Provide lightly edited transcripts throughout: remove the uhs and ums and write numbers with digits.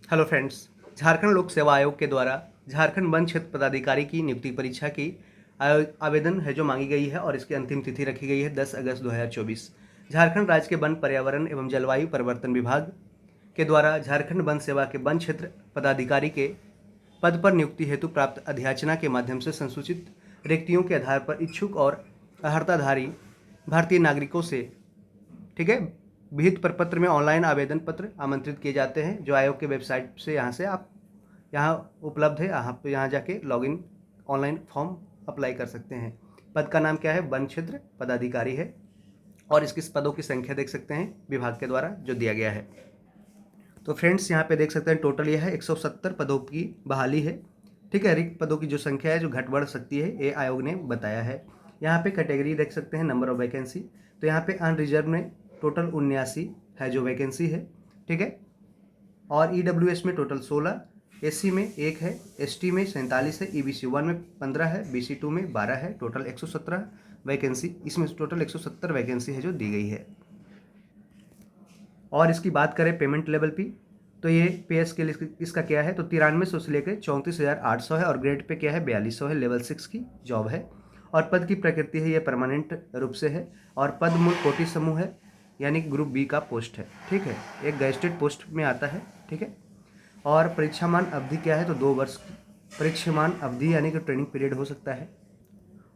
Hello friends. Jharkhand लोक सेवा आयोग के द्वारा झारखंड वन क्षेत्र पदाधिकारी की नियुक्ति परीक्षा की आवेदन है जो मांगी गई है और इसकी अंतिम तिथि रखी गई है 10 अगस्त 2024। झारखंड राज्य के वन पर्यावरण एवं जलवायु परिवर्तन विभाग के द्वारा झारखंड वन सेवा के वन क्षेत्र पदाधिकारी के पद पर नियुक्ति हेतु प्राप्त अध्याचना के माध्यम से संसूचित रिक्तियों के आधार पर इच्छुक और अर्हताधारी भारतीय नागरिकों से, ठीक है, विहित प्रपत्र में ऑनलाइन आवेदन पत्र आमंत्रित किए जाते हैं जो आयोग के वेबसाइट से यहाँ से आप यहाँ उपलब्ध है। यहाँ जाके लॉगिन ऑनलाइन फॉर्म अप्लाई कर सकते हैं। पद का नाम क्या है? वन क्षेत्र पदाधिकारी है और इसकी पदों की संख्या देख सकते हैं विभाग के द्वारा जो दिया गया है। तो फ्रेंड्स यहाँ पे देख सकते हैं टोटल यह है 170 पदों की बहाली है, ठीक है। रिक्त पदों की जो संख्या है जो घट बढ़ सकती है ये आयोग ने बताया है। यहाँ पे कैटेगरी देख सकते हैं, नंबर ऑफ वैकेंसी। तो यहाँ पे अनरिजर्व में टोटल 79 है जो वैकेंसी है, ठीक है। और EWS में टोटल 16, SC में 1 है, ST में 47 है, EBC 1 में 15 है, BC 2 में 12 है। टोटल 117 वैकेंसी, इसमें टोटल 170 वैकेंसी है जो दी गई है। और इसकी बात करें पेमेंट लेवल की, तो ये पे स्केल इसका क्या है? तो 9300 से लेकर 34,800 है और ग्रेड पे क्या है? 4200 है। लेवल 6 की जॉब है और पद की प्रकृति है ये परमानेंट रूप से है और पद मूल कोटि समूह है यानी कि ग्रुप बी का पोस्ट है, ठीक है। एक गैजेटेड पोस्ट में आता है, ठीक है। और परीक्षामान अवधि क्या है? तो 2 वर्ष की परीक्षामान अवधि यानी कि ट्रेनिंग पीरियड हो सकता है।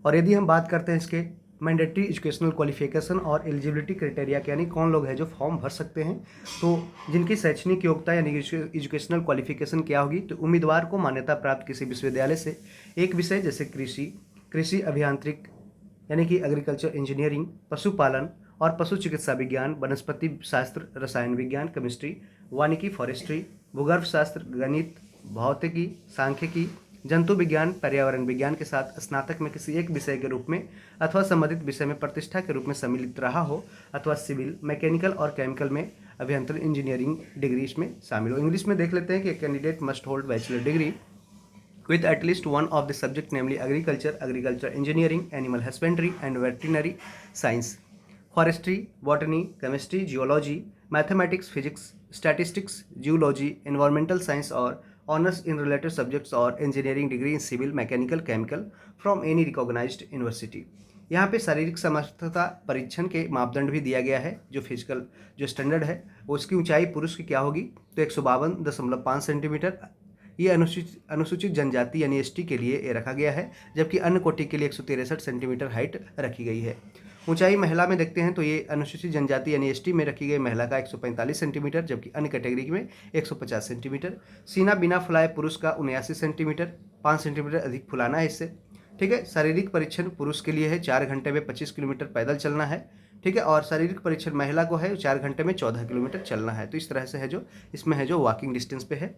और यदि हम बात करते हैं इसके मैंडेटरी एजुकेशनल क्वालिफिकेशन और एलिजिबिलिटी क्राइटेरिया के यानी कौन लोग हैं जो फॉर्म भर सकते हैं, तो जिनकी शैक्षणिक योग्यता यानी एजुकेशनल क्वालिफिकेशन क्या होगी? तो उम्मीदवार को मान्यता प्राप्त किसी विश्वविद्यालय से एक विषय जैसे कृषि अभियांत्रिक यानी कि एग्रीकल्चर इंजीनियरिंग, पशुपालन और पशु चिकित्सा विज्ञान, वनस्पति शास्त्र, रसायन विज्ञान, केमिस्ट्री, वानिकी, फॉरेस्ट्री, भूगर्भ शास्त्र, गणित, भौतिकी, सांख्यिकी, जंतु विज्ञान, पर्यावरण विज्ञान के साथ स्नातक में किसी एक विषय के रूप में अथवा संबंधित विषय में प्रतिष्ठा के रूप में सम्मिलित रहा हो अथवा सिविल, मैकेनिकल और केमिकल में अभियंत्रण इंजीनियरिंग डिग्री इसमें शामिल हो। इंग्लिश में देख लेते हैं कि candidate must hold bachelor degree with at least one of the subject, namely agriculture engineering, animal husbandry and veterinary science, forestry, botany, chemistry, geology, mathematics, physics, statistics, geology, environmental science और honours in related subjects और engineering degree in civil, mechanical, chemical from any recognised university. यहाँ पे शारीरिक समर्थता परीक्षण के मापदंड भी दिया गया है। जो फिजिकल जो स्टैंडर्ड है वो उसकी ऊंचाई पुरुष की क्या होगी? तो 152.5 सेंटीमीटर। ये अनुसूचित जनजाति यानी ST के लिए ये रखा गया है, जबकि अन्य कोटि के लिए 163 सेंटीमीटर हाइट रखी गई है। ऊंचाई महिला में देखते हैं तो ये अनुसूचित जनजाति यानी ST में रखी गई महिला का 145 सेंटीमीटर, जबकि अन्य कैटेगरी में 150 सेंटीमीटर। सीना बिना फुलाए पुरुष का 79 सेंटीमीटर, 5 सेंटीमीटर अधिक फुलाना है इससे, ठीक है। शारीरिक परीक्षण पुरुष के लिए है 4 घंटे में 25 किलोमीटर पैदल चलना है, ठीक है। और शारीरिक परीक्षण महिला को है 4 घंटे में 14 किलोमीटर चलना है। तो इस तरह से है जो इसमें है जो वॉकिंग डिस्टेंस पे है।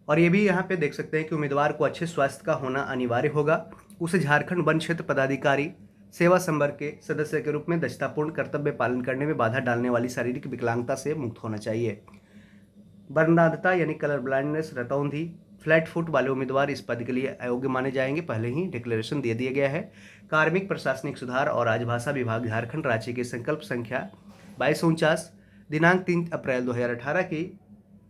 और ये भी यहाँ पे देख सकते हैं कि उम्मीदवार को अच्छे स्वास्थ्य का होना अनिवार्य होगा। उसे झारखंड वन क्षेत्र पदाधिकारी सेवा संवर्ग के सदस्य के रूप में दक्षतापूर्ण कर्तव्य पालन करने में बाधा डालने वाली शारीरिक विकलांगता से मुक्त होना चाहिए। वर्णनाधता यानी कलर ब्लाइंडनेस, रतौंधी, फ्लैट फुट वाले उम्मीदवार इस पद के लिए अयोग्य माने जाएंगे। पहले ही डिक्लेरेशन दे दिया गया है। कार्मिक प्रशासनिक सुधार और राजभाषा विभाग झारखंड राज्य के संकल्प संख्या 2249 दिनांक 3 अप्रैल 2018 की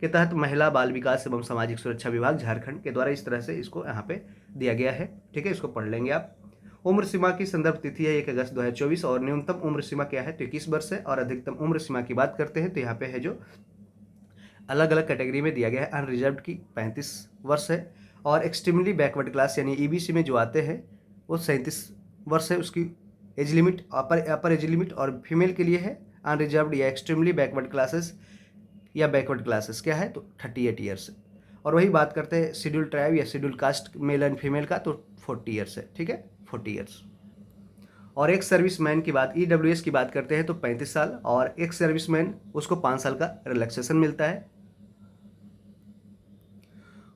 के तहत महिला बाल विकास एवं सामाजिक सुरक्षा विभाग झारखंड के द्वारा इस तरह से इसको यहाँ पे दिया गया है, ठीक है। इसको पढ़ लेंगे आप। उम्र सीमा की संदर्भ तिथि है 1 अगस्त 2024 और न्यूनतम उम्र सीमा क्या है? तो 21 वर्ष है। और अधिकतम उम्र सीमा की बात करते हैं तो यहाँ पे है जो अलग अलग कैटेगरी में दिया गया है। अनरिजर्व की 35 वर्ष है और एक्सट्रीमली बैकवर्ड क्लास यानी EBC में जो आते हैं वो 37 वर्ष है। उसकी age limit upper age limit और फीमेल के लिए है अनरिजर्व या एक्सट्रीमली बैकवर्ड क्लासेस या बैकवर्ड क्लासेस क्या है? तो 38 ईयर्स है। और वही बात करते हैं शेड्यूल ट्राइब या schedule caste male and female का, तो 40 ईयर्स है, ठीक है, 40 ईयर्स। और एक सर्विसमैन की बात EWS की बात करते हैं तो 35 साल और एक सर्विसमैन उसको 5 साल का रिलैक्सेशन मिलता है।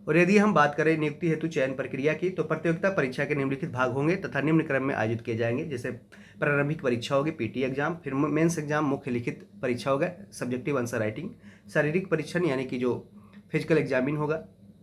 और यदि हम बात करें नियुक्ति हेतु चयन प्रक्रिया की, तो प्रतियोगिता परीक्षा के निम्नलिखित भाग होंगे तथा निम्न क्रम में आयोजित किए जाएंगे। जैसे प्रारंभिक परीक्षा होगी PT एग्जाम, फिर मेंस एग्जाम मुख्य लिखित परीक्षा होगा, सब्जेक्टिव आंसर राइटिंग, शारीरिक परीक्षण यानी कि जो फिजिकल एग्जामिन होगा,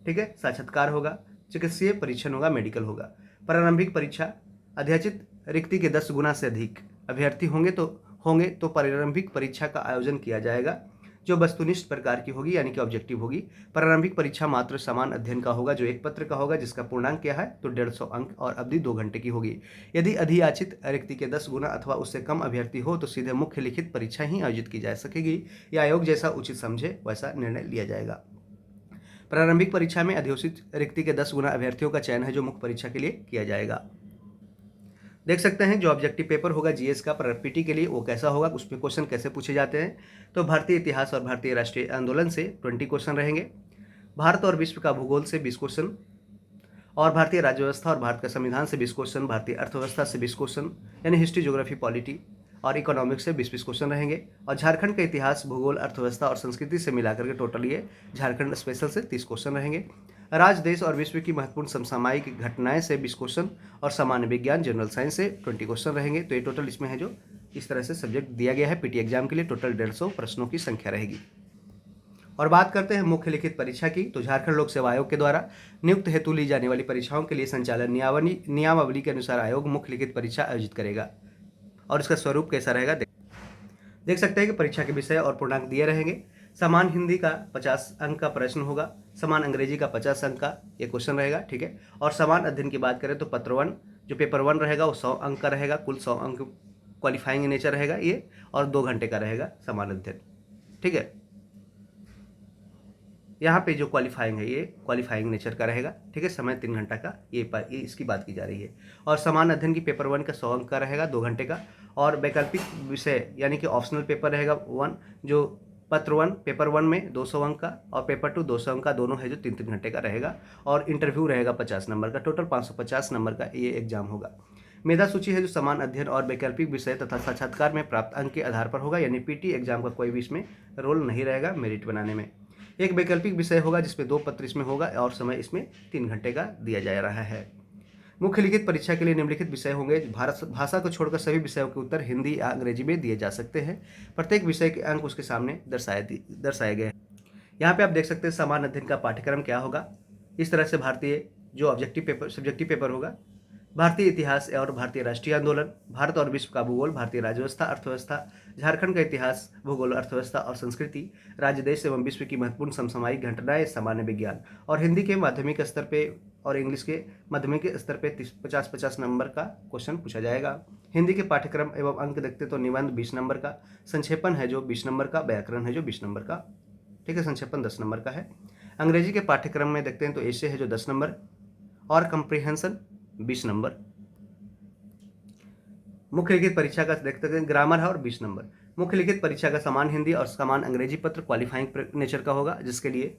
ठीक है, साक्षात्कार होगा, चिकित्सीय परीक्षण होगा, मेडिकल होगा। प्रारंभिक परीक्षा अध्याचित रिक्ति के 10 गुना से अधिक अभ्यर्थी होंगे तो प्रारंभिक परीक्षा का आयोजन किया जाएगा। जो वस्तुनिष्ठ प्रकार की होगी यानी कि ऑब्जेक्टिव होगी। प्रारंभिक परीक्षा मात्र समान अध्ययन का होगा जो एक पत्र का होगा, जिसका पूर्णांक क्या है तो 150 अंक और अवधि 2 घंटे की होगी। यदि अधियाचित रिक्ति के 10 गुना अथवा उससे कम अभ्यर्थी हो तो सीधे मुख्य लिखित परीक्षा ही आयोजित की जा सकेगी। यह आयोग जैसा उचित समझे वैसा निर्णय लिया जाएगा। प्रारंभिक परीक्षा में अधिसूचित रिक्ति के 10 गुना अभ्यर्थियों का चयन है जो मुख्य परीक्षा के लिए किया जाएगा। देख सकते हैं जो ऑब्जेक्टिव पेपर होगा जीएस का पीटी के लिए वो कैसा होगा, उस पर क्वेश्चन कैसे पूछे जाते हैं। तो भारतीय इतिहास और भारतीय राष्ट्रीय आंदोलन से 20 क्वेश्चन रहेंगे, भारत और विश्व का भूगोल से 20 क्वेश्चन, और भारतीय राज्य व्यवस्था और भारत का संविधान से 20 क्वेश्चन, भारतीय अर्थव्यवस्था से 20 क्वेश्चन यानी हिस्ट्री, ज्योग्राफी, पॉलिटी और इकोनॉमिक्स से 20-20 क्वेश्चन रहेंगे, और झारखंड का इतिहास, भूगोल, अर्थव्यवस्था और संस्कृति से मिलाकर के टोटल ये झारखंड स्पेशल से 30 क्वेश्चन रहेंगे। राज्य, देश और विश्व की महत्वपूर्ण समसामयिक घटनाएं से 20 क्वेश्चन और सामान्य विज्ञान, जनरल साइंस से 20 क्वेश्चन रहेंगे। तो ये टोटल इसमें है जो इस तरह से सब्जेक्ट दिया गया है पीटी एग्जाम के लिए, टोटल 150 प्रश्नों की संख्या रहेगी। और बात करते हैं मुख्य लिखित परीक्षा की, तो झारखंड लोक सेवा आयोग के द्वारा नियुक्त हेतु ली जाने वाली परीक्षाओं के लिए संचालन नियमावली के अनुसार आयोग मुख्य लिखित परीक्षा आयोजित करेगा। और इसका स्वरूप कैसा रहेगा देख सकते हैं कि परीक्षा के विषय और पूर्णांक दिए रहेंगे। समान हिंदी का 50 अंक का प्रश्न होगा, समान अंग्रेजी का 50 अंक का ये क्वेश्चन रहेगा, ठीक है। और समान अध्ययन की बात करें तो पत्र 1 जो पेपर 1 रहेगा वो 100 अंक का रहेगा, कुल 100 अंक क्वालिफाइंग नेचर रहेगा ये, और 2 घंटे का रहेगा समान अध्ययन, ठीक है। यहाँ पे जो क्वालिफाइंग है ये क्वालिफाइंग नेचर का रहेगा, ठीक है। समय 3 घंटा का ये इसकी बात की जा रही है। और समान अध्ययन की पेपर 1 का 100 अंक का रहेगा, 2 घंटे का। और वैकल्पिक विषय यानी कि ऑप्शनल पेपर रहेगा 1 जो पत्र 1 पेपर 1 में 200 अंक का, और पेपर 2 200 अंक का, दोनों है जो 3-3 घंटे का रहेगा। और इंटरव्यू रहेगा 50 नंबर का, टोटल 550 नंबर का ये एग्जाम होगा। मेधा सूची है जो समान अध्ययन और वैकल्पिक विषय तथा साक्षात्कार में प्राप्त अंक के आधार पर होगा, यानी पीटी एग्जाम का कोई भी इसमें रोल नहीं रहेगा मेरिट बनाने में। एक वैकल्पिक विषय होगा जिसमें 2 पत्र इसमें होगा और समय इसमें 3 घंटे का दिया जा रहा है। मुख्य लिखित परीक्षा के लिए निम्नलिखित विषय होंगे। भारत भाषा को छोड़कर सभी विषयों के उत्तर हिंदी या अंग्रेजी में दिए जा सकते हैं। प्रत्येक विषय के अंक उसके सामने दर्शाए गए हैं। यहाँ पे आप देख सकते हैं समान अध्ययन का पाठ्यक्रम क्या होगा। इस तरह से भारतीय जो सब्जेक्टिव पेपर होगा, भारतीय इतिहास और भारतीय राष्ट्रीय आंदोलन, भारत और विश्व का भूगोल, भारतीय राज्य व्यवस्था, अर्थव्यवस्था, झारखंड का इतिहास, भूगोल, अर्थव्यवस्था और संस्कृति, राज्य, देश एवं विश्व की महत्वपूर्ण समसामयिक घटनाएं, सामान्य विज्ञान। और हिंदी के माध्यमिक स्तर पे और इंग्लिश के माध्यमिक स्तर पे 50-50 नंबर का क्वेश्चन पूछा जाएगा। हिंदी के पाठ्यक्रम एवं अंक देखते तो निबंध 20 नंबर का, संक्षेपण है जो 20 नंबर का, व्याकरण है जो 20 नंबर का, ठीक है। संक्षेपण 10 नंबर का है। अंग्रेजी के पाठ्यक्रम में देखते हैं तो एसे है जो 10 नंबर, और कंप्रीहेंशन 20 नंबर। मुख्य लिखित परीक्षा का देखते हैं ग्रामर है और 20 नंबर। मुख्य लिखित परीक्षा का समान हिंदी और समान अंग्रेजी पत्र क्वालिफाइंग नेचर का होगा, जिसके लिए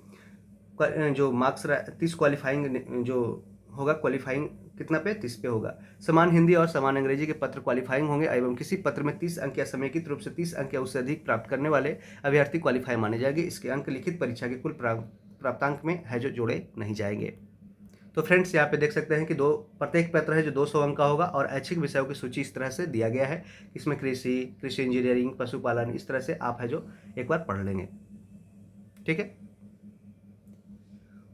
जो मार्क्स 30 क्वालिफाइंग जो होगा, क्वालिफाइंग कितना पे 30 पे होगा। समान हिंदी और समान अंग्रेजी के पत्र क्वालिफाइंग होंगे एवं किसी पत्र में 30 अंक या समेकित रूप से 30 अंक या उससे अधिक प्राप्त करने वाले अभ्यर्थी क्वालिफाई माने जाएंगे। इसके अंक लिखित परीक्षा के कुल प्राप्तांक में है जो जोड़े नहीं जाएंगे। तो फ्रेंड्स यहाँ पे देख सकते हैं कि प्रत्येक पत्र है जो 200 अंक का होगा, और ऐच्छिक विषयों की सूची इस तरह से दिया गया है। इसमें कृषि इंजीनियरिंग, पशुपालन, इस तरह से आप है जो एक बार पढ़ लेंगे, ठीक है।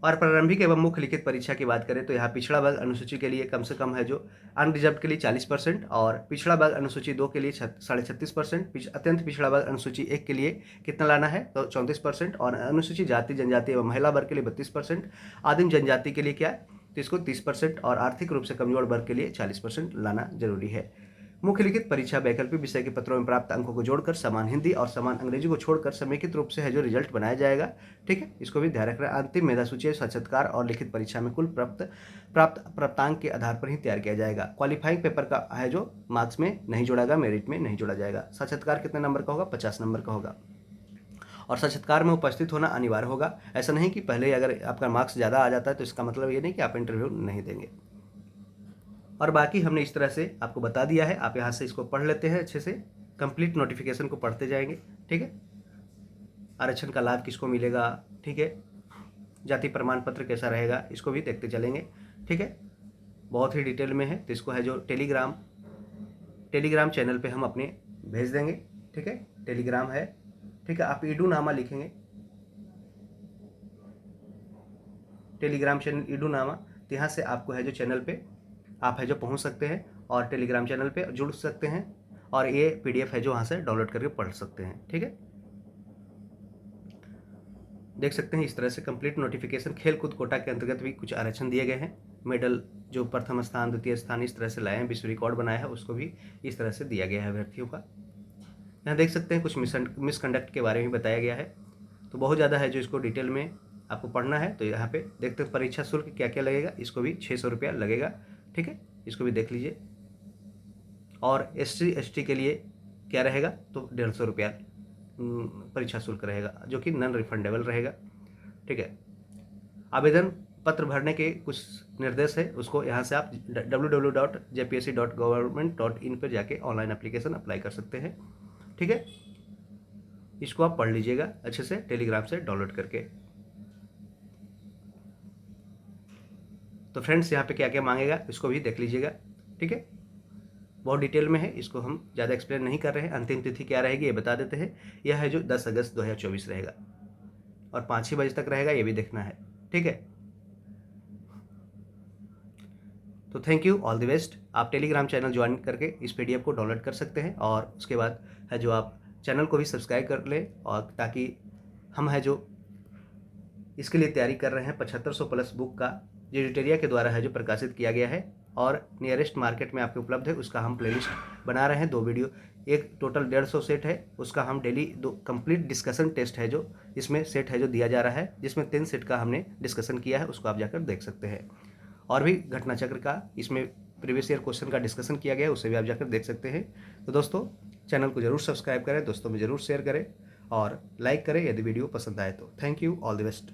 और प्रारंभिक एवं मुख्य लिखित परीक्षा की बात करें तो यहाँ पिछड़ा वर्ग अनुसूची के लिए कम से कम है जो अनरिजर्व के लिए 40%, और पिछड़ा वर्ग अनुसूची 2 के लिए 36.5%, अत्यंत पिछड़ा वर्ग अनुसूची 1 के लिए कितना लाना है तो 34%, और अनुसूचित जाति, जनजाति एवं महिला वर्ग के लिए 32%, आदिम जनजाति के लिए क्या है तो इसको 30%, और आर्थिक रूप से कमजोर वर्ग के लिए 40% लाना जरूरी है। मुख्य लिखित परीक्षा वैकल्पिक विषय के पत्रों में प्राप्त अंकों को जोड़कर समान हिंदी और समान अंग्रेजी को छोड़कर समेकित रूप से है जो रिजल्ट बनाया जाएगा, ठीक है। इसको भी ध्यान रखना। अंतिम मेधा सूची साक्षात्कार और लिखित परीक्षा में कुल प्राप्तांक के आधार पर ही तैयार किया जाएगा। क्वालिफाइंग पेपर का है जो मार्क्स में नहीं जोड़ागा, मेरिट में नहीं जोड़ा जाएगा। साक्षात्कार कितने नंबर का होगा, 50 नंबर का होगा, और साक्षात्कार में उपस्थित होना अनिवार्य होगा। ऐसा नहीं कि पहले अगर आपका मार्क्स ज़्यादा आ जाता है तो इसका मतलब ये नहीं कि आप इंटरव्यू नहीं देंगे। और बाकी हमने इस तरह से आपको बता दिया है, आप यहाँ से इसको पढ़ लेते हैं अच्छे से, कंप्लीट नोटिफिकेशन को पढ़ते जाएंगे, ठीक है। आरक्षण का लाभ किसको मिलेगा, ठीक है। जाति प्रमाण पत्र कैसा रहेगा इसको भी देखते चलेंगे, ठीक है। बहुत ही डिटेल में है, तो इसको है जो टेलीग्राम चैनल पे हम अपने भेज देंगे, ठीक है। टेलीग्राम है, ठीक है। आप ईडू नामा लिखेंगे, टेलीग्राम चैनल ईडू नामा, तो यहाँ से आपको है जो चैनल पे आप है जो पहुंच सकते हैं और टेलीग्राम चैनल पे जुड़ सकते हैं, और ये पीडीएफ है जो वहाँ से डाउनलोड करके पढ़ सकते हैं, ठीक है। देख सकते हैं इस तरह से कंप्लीट नोटिफिकेशन खेल कूद कोटा के अंतर्गत भी कुछ आरक्षण दिए गए हैं। मेडल जो प्रथम स्थान द्वितीय स्थान इस तरह से लाए हैं, विश्व रिकॉर्ड बनाया है, उसको भी इस तरह से दिया गया है अभ्यर्थियों का। यहाँ देख सकते हैं कुछ मिसकंडक्ट के बारे में बताया गया है, तो बहुत ज़्यादा है जो इसको डिटेल में आपको पढ़ना है। तो यहाँ पे देखते हैं परीक्षा शुल्क क्या क्या लगेगा, इसको भी 600 रुपया लगेगा, ठीक है, इसको भी देख लीजिए। और SC/ST के लिए क्या रहेगा, तो 150 रुपया परीक्षा शुल्क रहेगा, जो कि नॉन रिफंडेबल रहेगा, ठीक है। आवेदन पत्र भरने के कुछ निर्देश है, उसको यहाँ से आप www.jpsc.government.in पर जाके ऑनलाइन एप्लीकेशन अप्लाई कर सकते हैं, ठीक है। इसको आप पढ़ लीजिएगा अच्छे से टेलीग्राम से डाउनलोड करके। तो फ्रेंड्स यहाँ पे क्या क्या मांगेगा इसको भी देख लीजिएगा, ठीक है। बहुत डिटेल में है, इसको हम ज़्यादा एक्सप्लेन नहीं कर रहे हैं। अंतिम तिथि क्या रहेगी ये बता देते हैं। यह है जो 10 अगस्त 2024 रहेगा और 5 ही बजे तक रहेगा, ये भी देखना है, ठीक है। तो thank you, all the best. आप टेलीग्राम चैनल ज्वाइन करके इस PDF को डाउनलोड कर सकते हैं और उसके बाद है जो आप चैनल को भी सब्सक्राइब कर लें, और ताकि हम है जो इसके लिए तैयारी कर रहे हैं 7500 प्लस बुक का, जो एडिटोरिया के द्वारा है जो प्रकाशित किया गया है और नियरेस्ट मार्केट में आपके उपलब्ध है, उसका हम प्लेलिस्ट बना रहे हैं। 2 वीडियो, एक टोटल 150 सेट है, उसका हम डेली 2 कंप्लीट डिस्कशन टेस्ट है जो इसमें सेट है जो दिया जा रहा है, जिसमें 3 सेट का हमने डिस्कशन किया है, उसको आप जाकर देख सकते हैं। और भी घटना चक्र का इसमें प्रीवियस ईयर क्वेश्चन का डिस्कशन किया गया है, उसे भी आप जाकर देख सकते हैं। तो दोस्तों चैनल को जरूर सब्सक्राइब करें, दोस्तों में जरूर शेयर करें और लाइक करें यदि वीडियो पसंद आए तो। Thank you, all the best.